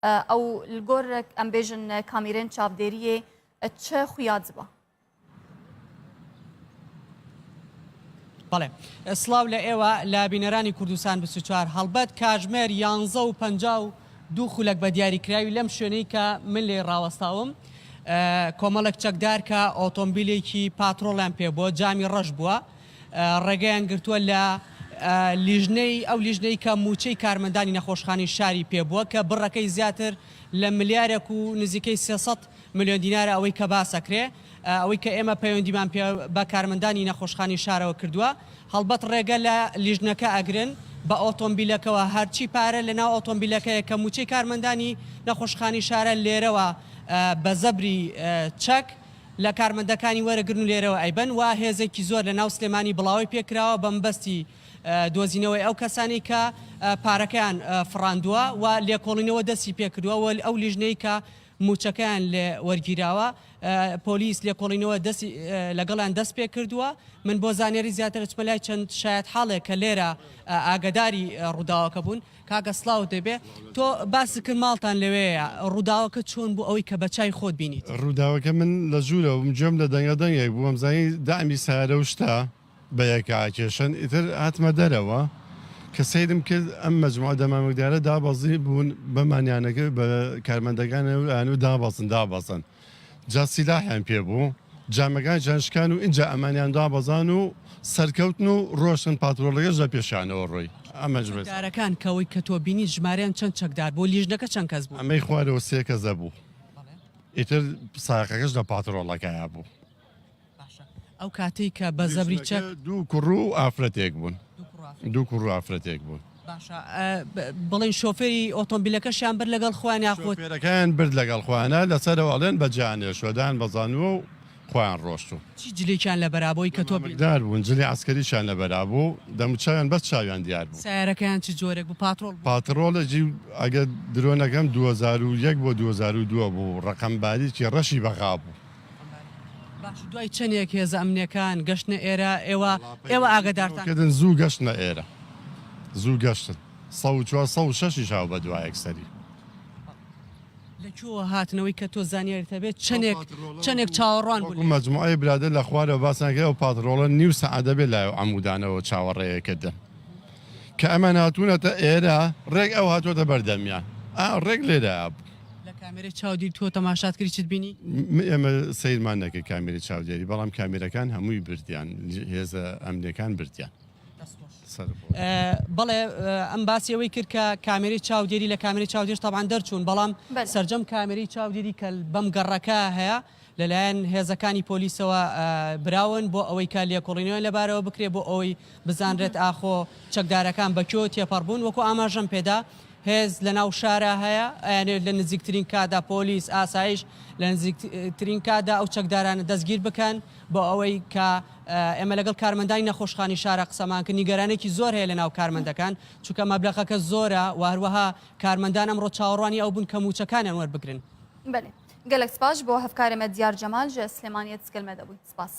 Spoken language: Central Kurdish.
ئەو گۆر ئەم بێژن کامیرێن چاودێریێ چه خویات بە؟ بەڵێ سڵاو لە ئێوە لە بینەرانی کوردستان 24 هەڵبەت کاژمێر 11:52 خولەک بە دیاریکراوی لەم شوێنەی کە من لێ ڕاوەستاوم کۆمەڵک چەکدار کە ئۆتۆمبیلێکی پاترۆڵیان پێ بووە جامی ڕەش بووە ڕێگەیان گرتووە لە لیژنەی ئەو لیژنەی کە موچەی کارمەندانی نەخۆشخانی شاری پێ بووە کە بڕەکەی زیاتر لە ملیارێک و نزیکەی 300 ملیۆن دینارە ئەوەی کە باسەکرێ ئەوەی کە ئێمە پەیوەندیمان پێ بە کارمەندانی نەخۆشخانی شارەوە کردووە هەڵبەت ڕێگە لە لیژنەکە ئەگرن بە ئۆتۆمبیلەکەەوە هەرچی پارە لەناو ئۆتۆمبیلەکەیە کە موچەی کارمەندانی نەخۆشخانی شارە لێرەوە بە زەبری چەک لە کارمەندەکانی وەرەگرن و لێرەوە ئەیبەن وا هێزێکی زۆر لە ناو سلێمانی بڵاوی پێکراوە بەمبەستی دۆزینەوەی ئەو کەسانی کە پارەکەیان فڕاندووە و لێکۆڵینەوە دەستی پێکردووە ئەو لیژنەی کە موچەکەیان لێ وەرگیراوە پۆلیس لێکۆڵینەوە لەگەڵیان دەست پێ کردووە من بۆ زانێری زیاتر چمە لای چەند شاید حاڵێک کە لێرە ئاگداری ڕووداوەکە بوون کاگە سڵاو دەبێ تۆ باسی کرد ماڵتان لەوەیە ڕووداوەکە چۆن بوو ئەوەی کە بە چای خۆت بینیت ڕووداوەکە من لە ژوورەوە گوێم لە دەنگەدەنگێک بووم زانی دامی سارە و شتا بە یەکاکێشن ئیتر هاتمە دەرەوە کە سیدم کرد ئەم مەجموعە دەمامەکدارە دابەزی بوون بەمانیانەکە بە کارمەندەکان و دابەزن جا سیلاحیان پێ بوو جامەکان جانشکان و اینجا ئەمانیان دابەزان و سەرکەوتن و ڕۆشن پاترۆڵەکەش لە پێشانەوە ڕۆی ئەمەجارەکان کەەوەی کە تۆ بینی ژمارەیان چەند چەکدار بۆ لیژنەکە چەند کەس بوو ئەمەی خوارەوە 3 کەسە بوو ئیتر ساقەکەش لە پاترۆڵەکەیا بوو ئەو کاتێک کە بە زەبری چەک دوو کوڕ و ئافرەتێک بوون دوو کوڕ و ئافرەتێک بوون بڵێن شۆفێری ئۆتۆمبیلەکەشیان برد لەگەڵ خۆیان یاخۆت شۆفێرەکەیان برد لەگەڵ خۆیانە لەسەرەوەڵێن بە جانێ شۆدان بەزانوە و خۆیان ڕۆشت و چی جلێکیان لە بەرابۆی کە تۆ دار بوون جلی عسکەریشان لە بەرابوو دەموچاویان بەس چاویان دیار بوو سیارەکەیان چی جۆرێک بوو پاترۆڵێکی ئەگە درۆنەکەم 2001 بۆ 2002 بوو ڕقەمباریکی ڕەشی بەغا بوو دوای چەندێک هێز ئەمنیەکان گەشتە ئێرە ئێوە ئاگدارتان زوو گەشتە ئێرە زوو گەشتن 106 شاو بە دوایەک سەری لەکوێوە هاتنەوەی کە تۆ زانیاریتە بێت چەندێک چاوەڕوان بوو مەجموعەی برادر لە خوارە باسانکە و پاترۆڵە نیو سەعادە بێت لای ئەمودانەوە چاوەڕێیەکردن کە ئەمە هاتوونەتە ئێرە ڕێک ئەو هاتوۆتە بەردەمیان ڕێک لێدا بوو لە کامێرەی چاودێری تۆ تەماشات کردی چیت بینی ئێمە سیرمان نەکرد کامێری چاودێری بەڵام کامێرەکان هەمووی بردیان هێزە ئەمنیەکان بردیان بەڵێ ئەم باسی ئەوەی کرد کە کامێری چاودێری لە کامێری چاودێش تاوان دەرچوون بەڵام سەرجەم کامێری چاودێری کە بەم گەڕەکە هەیە لەلایەن هێزەکانی پۆلیسەوە براون بۆ ئەوەی کا لێکۆڵینەوە لەبارەوە بکرێت بۆ ئەوەی بزانرێت ئاخۆ چەکدارەکان بەکوێ تێپەڕبوون وەکو ئاماژەم پێدا هێز لە ناو شارە هەیە لە نزیکترین کادا پۆلیس ئاسایش لە نزیکترین کادا ئەو چەکدارانە دەستگیر بکەن بۆ ئەوەی کە ئێمە لەگەڵ کارمەندانی نەخۆشخانی شارە قسەمان کرد نیگەرانێکی زۆر هەیە لە ناو کارمەندەکان چونکە مەبلەغەکە زۆرە و هەروەها کارمەندان ئەمڕۆ چاوەڕوانی ئەو بوون کە موچەکانیان وەربگرن بەێ گەلێک سپاش بۆ هەفکارێمە دیار جەمال ژە سلێمانیەت سکەلمە دەبوویت سپاس